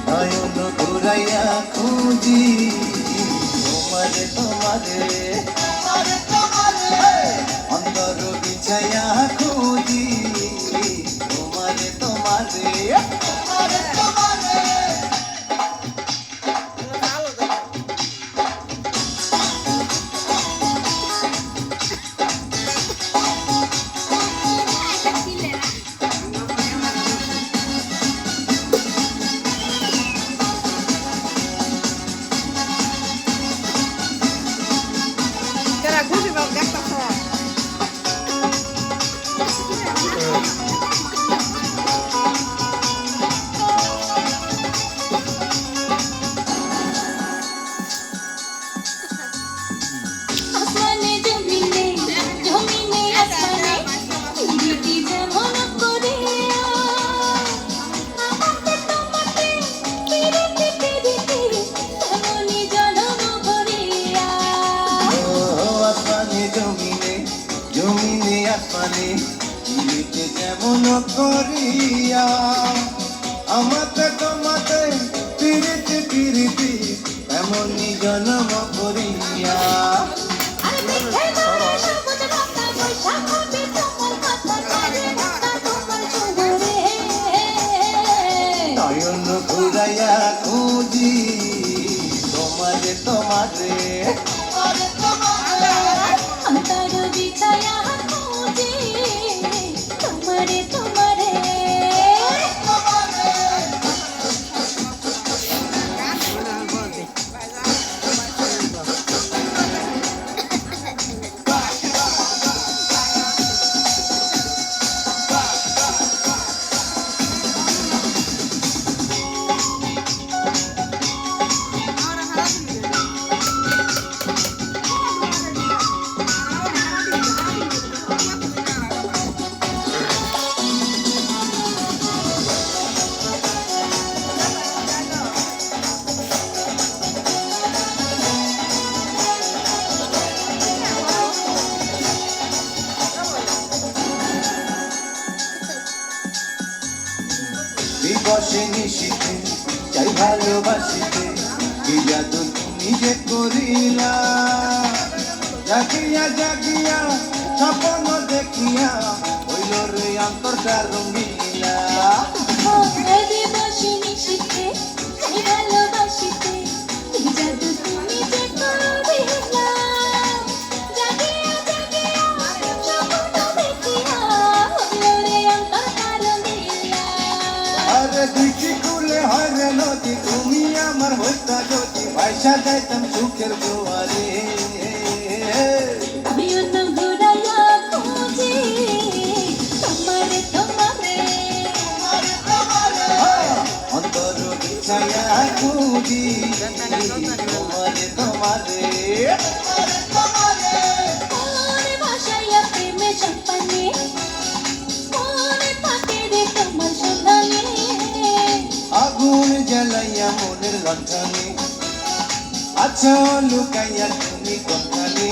নয়ন ঘুরাইয়া খুঁজি তোমারে তোমারে অন্তর বিছাইয়া খুঁজি তোমারে তোমারে জমিনে আসমানে পীড়িতে যেমন করিয়া আমাতে তোমাতে পীড়িতে পীড়িতে এমনই জন্ম করিয়া নয়ন ঘুরাইয়া খুঁজি তোমারে তোমারে অন্তর বিছায়া খুঁজি তোমারে তোমারে দিবসে নিশিতে চাই ভালোবাসিতে কি জাদু তুমি যে করিলা জাগিয়া জাগিয়া স্বপ্ন দেখিয়া হইল রে অন্তরটা রঙিলা দিবসে নিশিতে চাই ভালোবাসিতে কি জাদু তুমি যে করিলা জাগিয়া জাগিয়া স্বপ্ন দেখিয়া হইল রে অন্তরটা রঙিলা আরে দুইটি কুলে হয় রে নদী তুমি আমার হইতা যদি ভাইসা যাইতাম সুখের জোয়ারে নয়ন ঘুরাইয়া খুঁজি তোমারে তোমারে অন্তর বিছাইয়া খুঁজি তোমারে তোমারে মনে ভাসাইয়া প্রেমে সম্পানে মনে থাকে রে তোমার সন্ধানে আগুন জ্বালাইয়া মনের লণ্ঠনে আছো লুকাইয়া তুমি কোনখানে